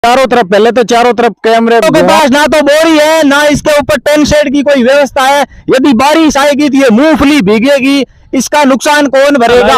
चारों तरफ, पहले तो चारों तरफ कैमरे के पास ना तो बोरी है ना इसके ऊपर टेन शेड की कोई व्यवस्था है। यदि बारिश आएगी तो ये मूंगफली भीगेगी, इसका नुकसान कौन भरेगा?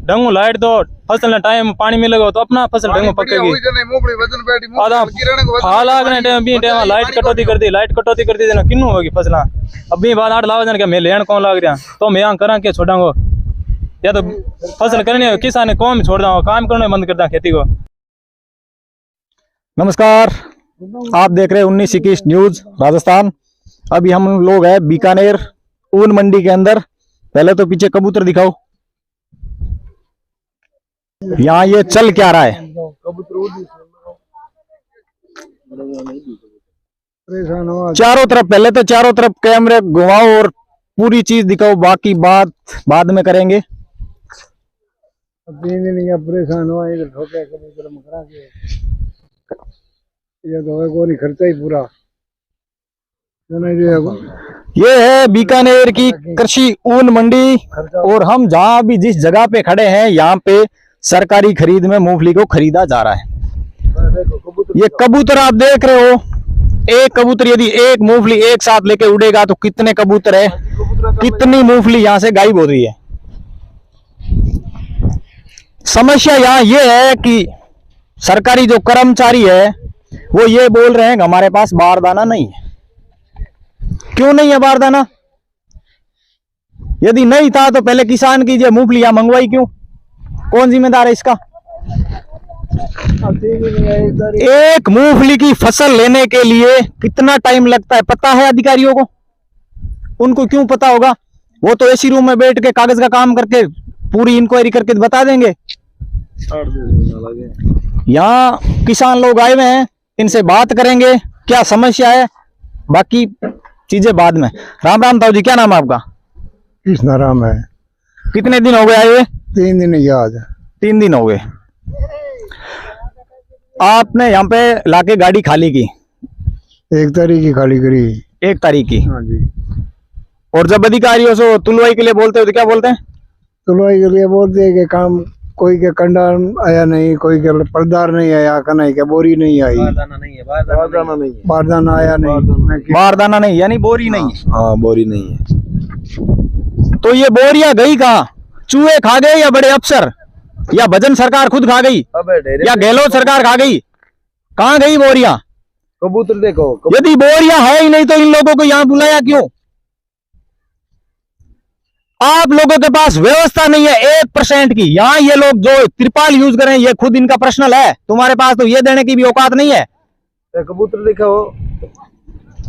ढंगू लाइट दो, फसल ने टाइम पानी मिलेगा तो अपना फसल ढंगू पकेगी। लाइट कटौती कर दी, लाइट कटौती कर दी ना किन्नू होगी फसल। अभी बाद 8 लाख जन मैं लेन कौन लाग रहा तो मैं यहाँ करा के छोड़ांगो, या तो फसल करनी है किसान कौन छोड़ दूंगा, काम करना बंद कर दूं खेती को। नमस्कार, आप देख रहे हैं 1921 न्यूज राजस्थान। अभी हम लोग हैं बीकानेर ऊन मंडी के अंदर। पहले तो पीछे कबूतर दिखाओ, यहाँ ये चल क्या रहा है? चारों तरफ, पहले तो चारों तरफ कैमरे घुमाओ और पूरी चीज दिखाओ, बाकी बात बाद में करेंगे। 3 दिन परेशान हुआ, इधर ठोके कबूतर मकरा के ये तो कोई खर्चा ही पूरा। ये है बीकानेर की कृषि ऊन मंडी और हम जहां भी जिस जगह पे खड़े हैं यहाँ पे सरकारी खरीद में मूंगफली को खरीदा जा रहा है। ये कबूतर आप देख रहे हो, एक कबूतर यदि एक मूंगफली एक साथ लेके उड़ेगा तो कितने कबूतर है, कितनी मूंगफली यहाँ से गायब हो रही है। समस्या यहाँ ये है कि सरकारी जो कर्मचारी है वो ये बोल रहे हैं कि हमारे पास बारदाना नहीं है। क्यों नहीं है बारदाना? यदि नहीं था तो पहले किसान की जो मूंगफलियां मंगवाई क्यों? कौन जिम्मेदार है इसका? एक मूंगफली की फसल लेने के लिए कितना टाइम लगता है पता है अधिकारियों को? उनको क्यों पता होगा? वो तो एसी रूम में बैठ के कागज का काम करके पूरी इंक्वायरी करके बता देंगे। यहाँ किसान लोग आए हुए हैं, इनसे बात करेंगे क्या समस्या है, बाकी चीजें बाद में। राम राम ताऊ जी, क्या नाम है आपका? कृष्णा राम है। कितने दिन हो गए आए हुए? 3 दिन याद। 3 दिन हो गए। आपने यहाँ पे लाके गाड़ी खाली की? 1 तारीख की खाली करी। 1 तारीख की? हाँ जी। और जब अधिकारियों से तुलवाई के लिए बोलते हो तो क्या बोलते हैं? तुलवाई के लिए बोलते हैं कि काम कोई के कंडा आया नहीं, कोई के पर्दार नहीं आया, का नहीं, क्या बोरी नहीं आई, बारदाना नहीं है, बारदाना आया नहीं, बारदाना नहीं यानी बोरी नहीं है। हाँ, बोरी नहीं है। तो ये बोरियां गई कहाँ? चूहे खा गए या बड़े अफसर या भजन सरकार खुद खा गई या गहलोत सरकार खा गई? कहाँ गई बोरियां? कबूतर देखो, यदि बोरियां है ही नहीं तो इन लोगों को यहाँ बुलाया क्यों? आप लोगों के पास व्यवस्था नहीं है 1% की। यहाँ ये लोग जो त्रिपाल यूज करें ये खुद इनका पर्सनल है, तुम्हारे पास तो ये देने की भी औकात नहीं है। कबूतर दिखाओ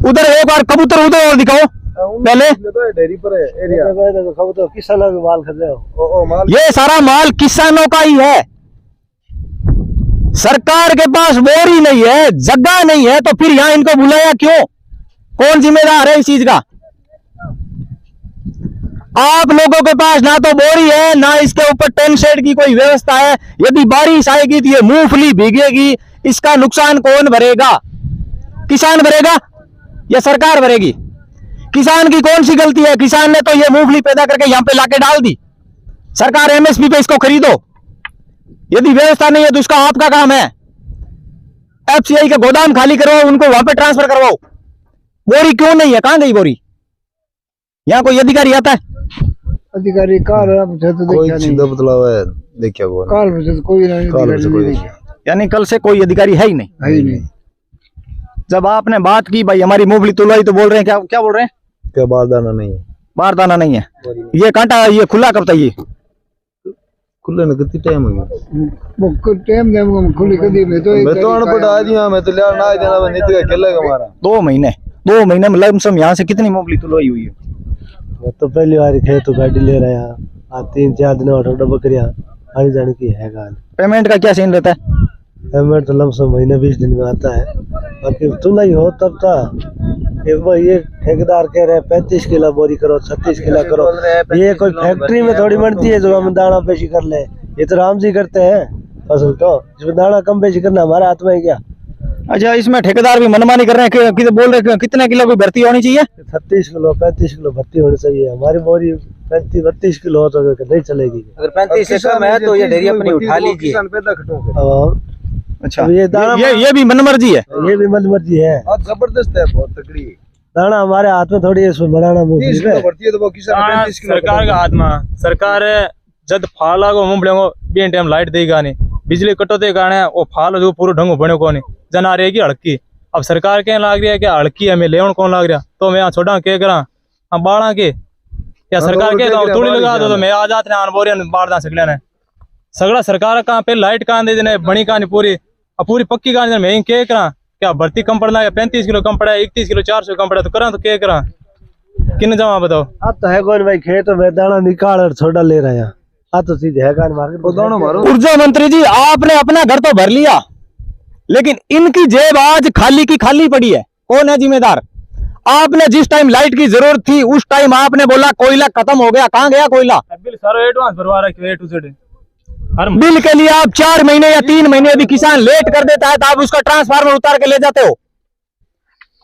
उधर एक बार कबूतर उधर और दिखाओ पहले। डेयरी पर है एरिया, कबूतर किसानों के माल खरीदे हो। ये सारा माल किसानों का ही है। सरकार के पास बोरी नहीं है, जगह नहीं है, तो फिर यहाँ इनको बुलाया क्यों? कौन जिम्मेदार है इस चीज का? आप लोगों के पास ना तो बोरी है ना इसके ऊपर टेन शेड की कोई व्यवस्था है। यदि बारिश आएगी तो ये मूंगफली भीगेगी, इसका नुकसान कौन भरेगा? किसान भरेगा या सरकार भरेगी? किसान की कौन सी गलती है? किसान ने तो ये मूंगफली पैदा करके यहाँ पे लाके डाल दी। सरकार एमएसपी पे इसको खरीदो। यदि व्यवस्था नहीं है तो इसका आपका काम है। एफसीआई का गोदाम खाली करवाओ, उनको वहां पे ट्रांसफर करवाओ। बोरी क्यों नहीं है? कहां गई बोरी? यहाँ कोई अधिकारी आता है? अधिकारी कार कोई सीधा बदलाव है, देखिए कोई नहीं, यानी कल से कोई अधिकारी है ही नहीं? है ही नहीं। जब आपने बात की भाई हमारी मूंगफली तुलवाई तो बोल रहे हैं क्या? क्या बोल रहे हैं? क्या बारदाना नहीं है? बारदाना नहीं है। ये कांटा ये खुला कब था? ये खुले ने कितनी टाइम हो गया? वो टाइम दे खुली कदी में तो मैं तो अनपढ़ आदमी हूं, मैं तो लिया ना देना मैं नीति का खेलेगा हमारा। 2 महीने में लमसम यहाँ से कितनी मूंगफली तुलवाई हुई है? मैं तो पहली बार खेत तो गाड़ी ले रहा है, आज 3-4 दिन और बकरियां आने जाने की है गाल। पेमेंट का क्या सीन रहता है? पेमेंट तो लमसम महीने 20 दिन में आता है, बाकी तुलाई हो तब था। ये ठेकेदार कह रहे हैं 35 किलो बोरी करो, 36 किलो करो। ये कोई फैक्ट्री में थोड़ी बनती है जो हम दाना पेशी कर ले, ये तो राम जी करते हैं फसल को, जिसमें दाना कम पेशी करना हमारे हाथ में है क्या? अच्छा, इसमें ठेकेदार भी मनमानी कर रहे हैं कि बोल रहे हैं कितने किलो की भर्ती होनी चाहिए? 36 किलो 35 किलो भर्ती होनी चाहिए। हमारी बोरी 35-32 किलो हो तो नहीं चलेगी। अगर 35 से कम है तो ये डेयरी अपनी उठा लीजिए। अच्छा, अब ये दाना ये भी मनमर्जी है। ये भी मनमर्जी है। जबरदस्त है, बहुत तकड़ी। दाना हमारे हाथ में थोड़ी है, इसमें बनाना मूंगफली 30 पे। किलो भरती है तो वो किसान 35 किलो सरकार का हाथ में सरकार जब फाल लागो मुंबई को बी टाइम लाइट देगा नहीं, बिजली कटौती के कारण वो फाल जो पूरा ढंग बने को नहीं जना रहेगी हड़की। अब सरकार क्या लाग रही है कि हड़की हमें लेवन कौन लाग रहा, तो मैं यहाँ छोड़ा क्या करा हम बाड़ा के या सरकार के थोड़ी लगा दो तो मैं आ जाते हैं बोरिया बाढ़ दा सकले ने सगड़ा सरकार का पे लाइट कहाँ दे देने बनी कहानी पूरी अब पूरी पक्की कहानी मैं क्या करा, क्या भर्ती कम पड़ना है 35 किलो कम पड़ा है 31 किलो 400 कम पड़ा तो करा तो क्या करा किन जावा बताओ। अब तो है कौन भाई, खेत में दाना निकाल और छोड़ा ले रहे हैं। अब तो सीधे है कान मार के दाना मारो। ऊर्जा मंत्री जी, आपने अपना घर तो भर लिया, लेकिन इनकी जेब आज खाली की खाली पड़ी है। कौन है जिम्मेदार? आपने जिस टाइम लाइट की जरूरत थी उस टाइम आपने बोला कोयला खत्म हो गया, कहाँ गया कोयला? बिल सारा एडवांस भरवा रहा है A to Z her bill के लिए आप 4 महीने या 3 महीने यदि किसान लेट कर देता है तो आप उसका ट्रांसफार्मर उतार के ले जाते हो।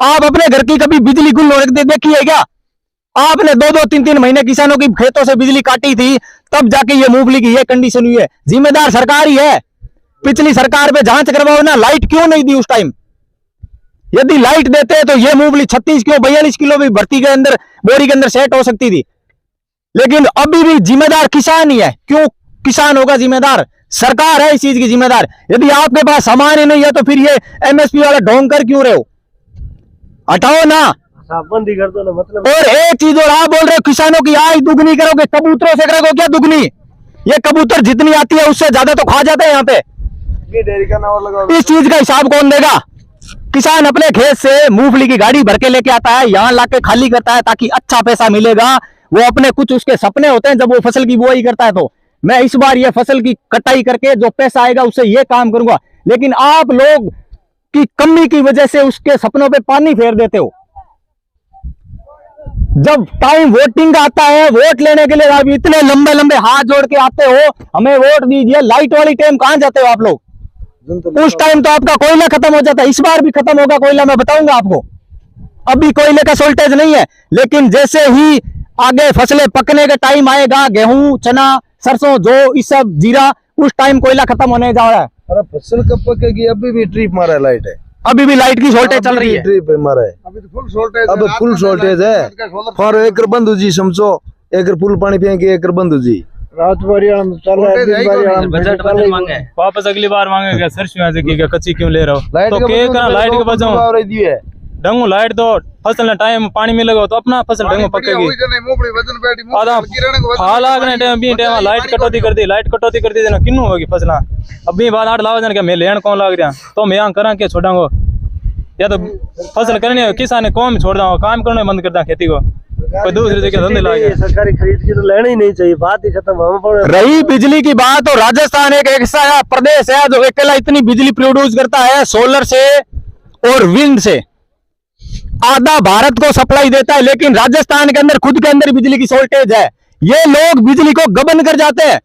आप अपने घर की कभी बिजली गुल देखी है क्या? आपने 2-2, 3-3 महीने किसानों की खेतों से बिजली काटी थी, तब जाके ये मूंगफली की ये कंडीशन हुई है। जिम्मेदार सरकार ही है। पिछली सरकार पे जांच करवाओ ना, लाइट क्यों नहीं दी उस टाइम? यदि लाइट देते तो ये मूंगफली 36 किलो 42 किलो भी भर्ती के अंदर बोरी के अंदर सेट हो सकती थी। लेकिन अभी भी जिम्मेदार किसान ही है। क्यों किसान होगा जिम्मेदार? सरकार है इस चीज की जिम्मेदार। यदि आपके पास सामान ही नहीं है तो फिर ये एमएसपी वाला ढोंग कर क्यों रहे हो? हटाओ ना। बंदी कर दो ना, मतलब। और एक चीज और आप बोल रहे हो किसानों की आय दुगनी करोगे, कबूतरों से करोगे क्या दुगनी? ये कबूतर जितनी आती है उससे ज्यादा तो खा जाते हैं यहाँ पे। डेयरी का नाम लगाओ। इस चीज का हिसाब कौन देगा? किसान अपने खेत से मूंगफली की गाड़ी भर के लेके आता है, यहाँ लाके खाली करता है ताकि अच्छा पैसा मिलेगा। वो अपने कुछ उसके सपने होते हैं जब वो फसल की बुआई करता है, तो मैं इस बार ये फसल की कटाई करके जो पैसा आएगा उससे ये काम करूंगा। लेकिन आप लोग की कमी की वजह से उसके सपनों पे पानी फेर देते हो। जब टाइम वोटिंग का आता है, वोट लेने के लिए आप इतने लंबे लंबे हाथ जोड़ के आते हो, हमें वोट दीजिए, लाइट वाली टाइम कहां जाते हो आप लोग? उस टाइम तो आपका कोयला खत्म हो जाता है। इस बार भी खत्म होगा कोयला, मैं बताऊंगा आपको। अभी कोयले का शॉर्टेज नहीं है, लेकिन जैसे ही आगे फसलें पकने का टाइम आएगा, गेहूं, चना, सरसों, जो इस सब जीरा, उस टाइम कोयला खत्म होने जा रहा है। अरे फसल कब पकेगी? अभी भी ट्रिप मारा है लाइट है, अभी भी लाइट की शॉर्टेज चल रही है। ट्रिप मारा है, अभी तो फुल शॉर्टेज। अब फुल शॉर्टेज है। फॉर एकर बंधु जी समझो, एकर फुल पानी पिएंगे एकर बंधु जी। रात भर चल रहा है, दिन भर बजट मांगे वापस अगली बार मांगेगा सरसों की कच्ची क्यों ले रहे हो? लाइट तो क्या करा लाइट के बचाओ ढंगू लाइट दो फसल ने टाइम पानी मिलेगा तो अपना फसल ढंगू पकेगी। आधा फाल आगने टाइम भी टाइम लाइट कटौती कर दी देना किन्नू होगी फसला। अभी बात आठ लावा जाने क्या मैं लेन कौन लाग रहा, तो मैं यहाँ करा के छोड़ांगो या तो फसल करनी है किसान कौन छोड़ दूंगा, काम करना बंद कर दा खेती को, कोई दूसरी जगह धंधे लागे। सरकारी खरीद की तो लेना ही नहीं चाहिए, बात ही खत्म। हम रही बिजली की बात, तो राजस्थान एक ऐसा प्रदेश है जो अकेला इतनी बिजली प्रोड्यूस करता है सोलर से और विंड से। आधा भारत को सप्लाई देता है, लेकिन राजस्थान के अंदर खुद के अंदर बिजली की शॉर्टेज है। ये लोग बिजली को गबन कर जाते हैं,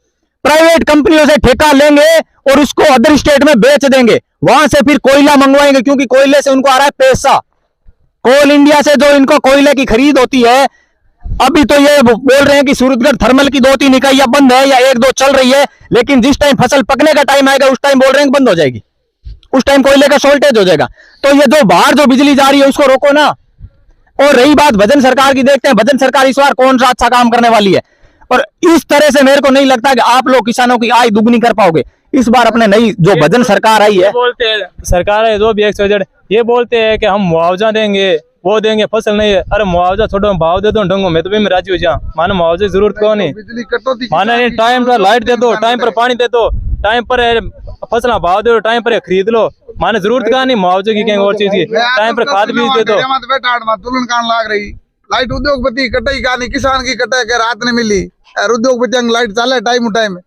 प्राइवेट कंपनियों से ठेका लेंगे और उसको अदर स्टेट में बेच देंगे, वहां से फिर कोयला मंगवाएंगे क्योंकि कोयले से उनको आ रहा है पैसा। कोल इंडिया से जो इनको कोयले की खरीद होती है, अभी तो ये बोल रहे हैं कि सूरतगढ़ थर्मल की 2-3 इकाइयां बंद है या 1-2 चल रही है, लेकिन जिस टाइम फसल पकने का टाइम आएगा उस टाइम बोल रहे हैं बंद हो जाएगी, उस टाइम कोयले का शॉर्टेज हो जाएगा। तो ये जो बाहर जो बिजली जा रही है उसको रोको ना। और रही बात भजन सरकार की, देखते हैं भजन सरकार इस बार कौन सा अच्छा काम करने वाली है। और इस तरह से मेरे को नहीं लगता कि आप लोग किसानों की आय दुगनी कर पाओगे इस बार अपने नई जो भजन सरकार आई है। बोलते हैं सरकार है जो भी XYZ ये बोलते हैं कि हम मुआवजा देंगे, वो देंगे, फसल नहीं है। अरे मुआवजा छोड़ो, भाव दे दो ढंगो, मैं तो भी राजी हो जाऊँ। मानो मुआवजे की जरूरत कौन है? बिजली कटौती माना टाइम पर लाइट दे दो, टाइम पर पानी दे दो, टाइम पर फसल भाव दे दो, टाइम पर खरीद लो। माने जरूरत का नहीं मुआवजे की, कहीं और चीज की, टाइम पर खाद बीज दे दो। तुलन कान लाग रही लाइट उद्योगपति कटाई का नहीं, किसान की कटाई के रात नहीं मिली और उद्योगपति लाइट चाले टाइम टाइम।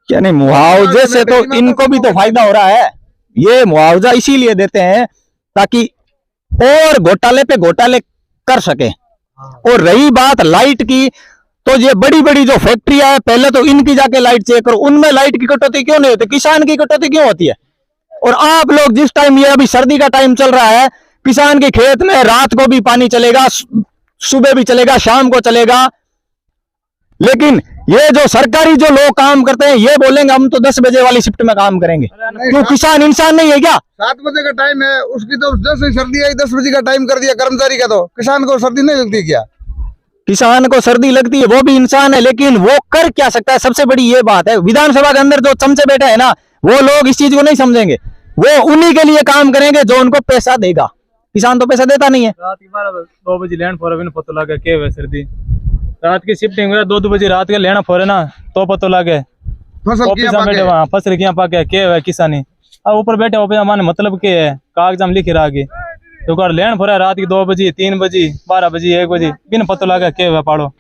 क्या नहीं, मुआवजे से तो इनको भी तो फायदा हो रहा है। ये मुआवजा इसीलिए देते हैं ताकि और घोटाले पे घोटाले कर सके। और रही बात लाइट की, तो ये बड़ी बड़ी जो फैक्ट्रियां है, पहले तो इनकी जाके लाइट चेक करो, उनमें लाइट की कटौती क्यों नहीं होती, किसान की कटौती क्यों होती है? और आप लोग जिस टाइम, ये अभी सर्दी का टाइम चल रहा है, किसान के खेत में रात को भी पानी चलेगा, सुबह भी चलेगा, शाम को चलेगा, लेकिन ये जो सरकारी जो लोग काम करते हैं ये बोलेंगे हम तो 10 बजे वाली शिफ्ट में काम करेंगे। क्यों किसान इंसान नहीं है क्या? 7 बजे का टाइम है, उसकी तो 10 से सर्दी आई, 10 बजे का टाइम कर दिया कर्मचारी का, तो किसान को सर्दी नहीं लगती क्या? किसान को सर्दी लगती है, वो भी इंसान है, लेकिन वो कर क्या सकता है? सबसे बड़ी ये बात है, विधानसभा के अंदर जो चमचे बैठे हैं ना, वो लोग इस चीज को नहीं समझेंगे। वो उन्हीं के लिए काम करेंगे जो उनको पैसा देगा। किसान तो पैसा देता नहीं है। रात की 2 बजे लैंड फोर अभी पता लगा के हुए सर्दी, रात की शिफ्टिंग हुआ 2 बजे रात के लेना फोरे ना तो पता लगे फसल ऑफिस में बैठे वहाँ फसल किया पाके के हुआ किसानी। अब ऊपर बैठे ऑफिस माने मतलब के है कागजाम लिखे रहा के तो कर लैंड फोरा रात की 2 बजे 3 बजे 12 बजे 1 बजे बिन पता लगा के हुआ पाड़ो।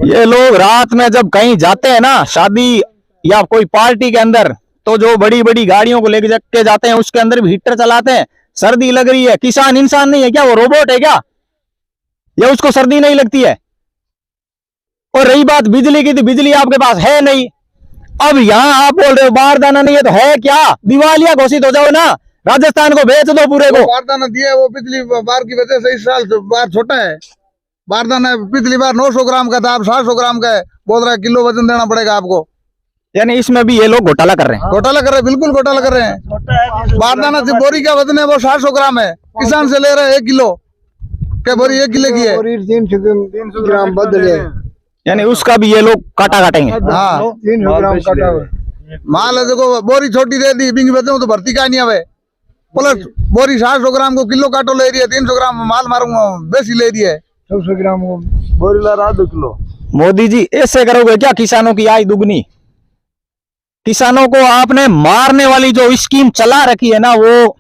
ये लोग रात में जब कहीं जाते हैं ना, शादी या कोई पार्टी के अंदर, तो जो बड़ी बड़ी गाड़ियों को लेके के जाते हैं उसके अंदर भी हीटर चलाते हैं। सर्दी लग रही है, किसान इंसान नहीं है क्या? वो रोबोट है क्या? या उसको सर्दी नहीं लगती है? और रही बात बिजली की, तो बिजली आपके पास है नहीं। अब यहाँ आप बोल रहे हो बारदाना नहीं है, तो है क्या? दिवालिया घोषित हो जाओ ना, राजस्थान को बेच दो पूरे को। बारदाना दिया वो पिछली बार की वजह से इस साल बार छोटा है। बारदाना पिछली बार 900 ग्राम का था, अब 700 ग्राम का है। बोल रहा है किलो वजन देना पड़ेगा आपको। यानी इसमें भी ये लोग घोटाला कर रहे हैं। घोटाला कर रहे हैं, बिल्कुल घोटाला कर रहे हैं। बारदाना से बोरी का वजन है वो 700 ग्राम है, किसान से ले रहे हैं 1 किलो। क्या बोरी 1 किलो की है? 300 ग्राम बदले, यानी उसका भी ये लोग काटा काटेंगे। हाँ 300 ग्राम काटा हुआ। माल है देखो, बोरी छोटी दे दी बिंग बेचूं तो भर्ती का नहीं आवे। प्लस बोरी 700 ग्राम को किलो काटो ले रही है, 300 ग्राम माल मारूंगा बेसी ले रही है। 100 ग्राम बोरी ला रहा 2 किलो। मोदी जी ऐसे करोगे क्या? किसानों की आय दुगनी। किसानों को आपने मारने वाली जो स्कीम चला रखी है ना, वो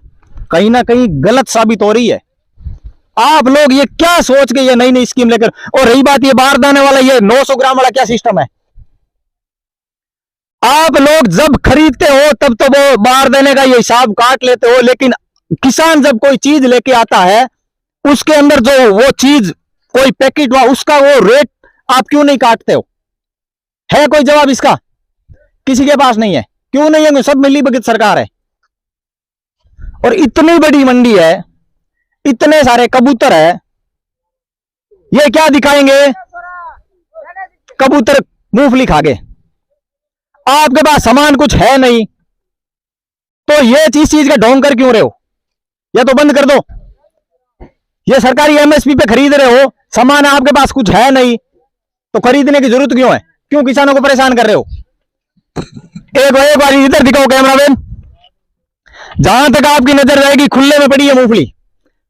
कहीं ना कहीं गलत साबित हो रही है। आप लोग ये क्या सोच के ये नई नई स्कीम लेकर, और रही बात ये बारदाने वाला, ये 900 ग्राम वाला क्या सिस्टम है? आप लोग जब खरीदते हो तब तो वो बारदाने का ये हिसाब काट लेते हो, लेकिन किसान जब कोई चीज लेके आता है उसके अंदर जो वो चीज कोई पैकेट हुआ उसका वो रेट आप क्यों नहीं काटते हो? है कोई जवाब इसका? किसी के पास नहीं है। क्यों नहीं है? सब मिली भगत सरकार है। और इतनी बड़ी मंडी है, इतने सारे कबूतर है, ये क्या दिखाएंगे? कबूतर मूंगफली खा गए। आपके पास सामान कुछ है नहीं, तो ये चीज का ढोंग कर क्यों रहे हो? या तो बंद कर दो। ये सरकारी एमएसपी पे खरीद रहे हो, सामान आपके पास कुछ है नहीं, तो खरीदने की जरूरत क्यों है? क्यों किसानों को परेशान कर रहे हो? एक बार इधर दिखाओ कैमरामैन, जहां तक आपकी नजर जाएगी खुले में पड़ी है मूंगफली।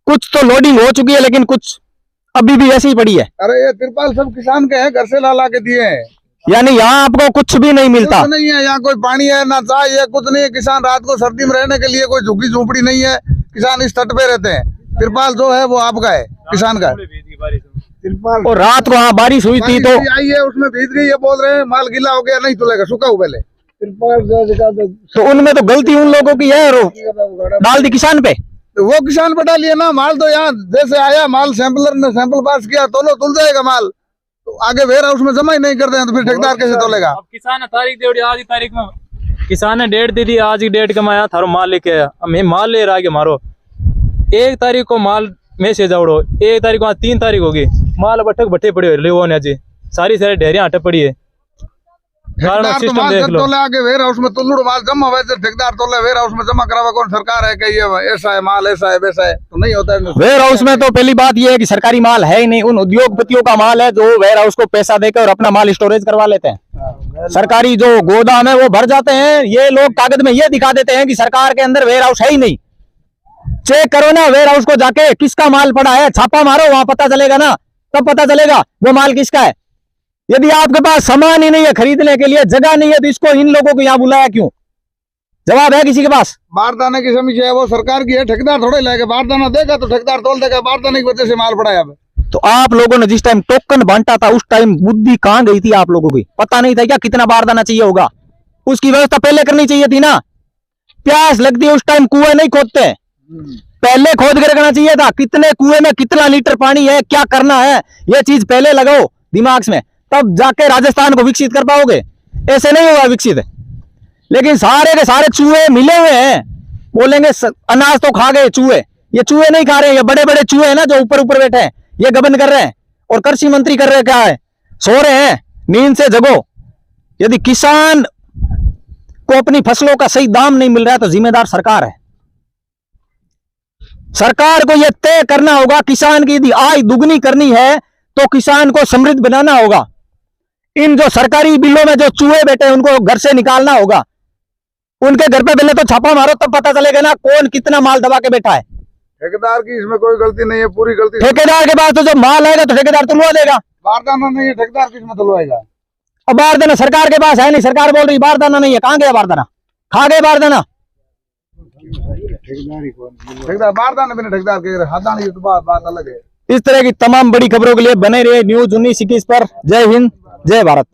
कुछ तो लोडिंग हो चुकी है, लेकिन कुछ अभी भी ऐसी ही पड़ी है। अरे ये तिरपाल सब किसान के हैं, घर से ला के दिए हैं। यानी यहाँ आपको कुछ भी नहीं मिलता? कुछ नहीं है यहाँ, कोई पानी है ना चाय है, कुछ नहीं है। किसान रात को सर्दी में रहने के लिए कोई झुग्गी झोपड़ी नहीं है, किसान इस तट पे रहते हैं। तिरपाल जो है वो आपका है, किसान का। तिरपाल और रात को हाँ बारिश हुई थी तो आई है, उसमें भीज गई है। बोल रहे हैं माल गीला हो गया, नहीं तुलेगा, सूखा हो पहले। तो उनमें तो गलती उन लोगों की है, डाल दी किसान पे। तो वो किसान पे डालिए ना माल। तो यहाँ जैसे आया माल, सैंपलर ने सैंपल पास किया, तोलो तुल जाएगा माल। तो आगे वेयर हाउस में जमा ही नहीं करते हैं, तो फिर ठेकेदार कैसे तोलेगा? अब किसान ने तारीख दे दी, आज की तारीख में किसान ने डेट दे दी, आज की डेट का मैं आया थारो माल लेके आया। अब मैं माल ले रहा है मारो 1 तारीख को माल मैसेज आवड़ो, 1 तारीख को 3 तारीख होगी, माल बटक बट्टे पड़े हो ने जी, सारी ढेरियां हटे पड़ी है। ठेकेदार तो माल जब तोले आगे वेयर हाउस में तुल्लुड़ माल जमा हुआ, ठेकेदार तोले वेयर हाउस में जमा करावा कौन? सरकार है कि ये ऐसा है माल, ऐसा है वैसा है? तो नहीं होता है वेयर हाउस में। तो पहली बात यह है कि सरकारी माल है ही नहीं, उन उद्योगपतियों का माल है जो वेयर हाउस को पैसा देकर और अपना माल स्टोरेज करवा लेते हैं। सरकारी जो गोदाम है वो भर जाते हैं। ये लोग कागज में ये दिखा देते हैं कि सरकार के अंदर वेयर हाउस है ही नहीं। चेक करो ना वेयर हाउस को जाके, किसका माल पड़ा है, छापा मारो, वहां पता चलेगा ना, तब पता चलेगा वो माल किसका है। यदि आपके पास सामान ही नहीं है खरीदने के लिए, जगह नहीं है, तो इसको इन लोगों को यहाँ बुलाया क्यों? जवाब है किसी के पास? बारदाने की समीक्षा है वो सरकार की है, ठेकेदार थोड़े लेगा। बारदाना देगा तो ठेकेदार तोल देगा, बारदाने की वजह से माल पड़ा है। अब तो आप लोगों ने जिस टाइम टोकन बांटा था उस टाइम बुद्धि कहां गई थी आप लोगों की? पता नहीं था क्या कितना बारदाना चाहिए होगा? उसकी व्यवस्था पहले करनी चाहिए थी ना। प्यास लगती है उस टाइम कुएं नहीं खोदते, पहले खोद कर रखना चाहिए था। कितने कुएं में कितना लीटर पानी है, क्या करना है, ये चीज पहले लगाओ दिमाग में, तब जाके राजस्थान को विकसित कर पाओगे। ऐसे नहीं होगा विकसित। लेकिन सारे के सारे चूहे मिले हुए हैं, बोलेंगे अनाज तो खा गए चूहे। ये चूहे नहीं खा रहे हैं, ये बड़े बड़े चूहे हैं ना जो ऊपर ऊपर बैठे हैं, ये गबन कर रहे हैं। और कृषि मंत्री कर रहे हैं क्या है? सो रहे हैं, नींद से जगो। यदि किसान को अपनी फसलों का सही दाम नहीं मिल रहा है तो जिम्मेदार सरकार है। सरकार को यह तय करना होगा, किसान की यदि आय दुगनी करनी है तो किसान को समृद्ध बनाना होगा। इन जो सरकारी बिलों में जो चूहे बैठे हैं उनको घर से निकालना होगा। उनके घर पे पहले तो छापा मारो तब पता चलेगा ना कौन कितना माल दबा के बैठा है। ठेकेदार की इसमें कोई गलती नहीं है, पूरी गलती ठेकेदार के पास तो जो माल आएगा तो ठेकेदार तुलवा देगा। बारदाना नहीं है, ठेकेदार किसमें तुलवाएगा? अब बारदाना सरकार के पास है नहीं, सरकार बोल रही बारदाना नहीं है। कहां गया बारदाना? खा गए बारदाना। ठेकेदार बारदाना बिना ठेकेदार के हाथानी तो बात अलग है। इस तरह की तमाम बड़ी खबरों के लिए बने रहिए न्यूज 1921 पर। जय हिंद, जय भारत।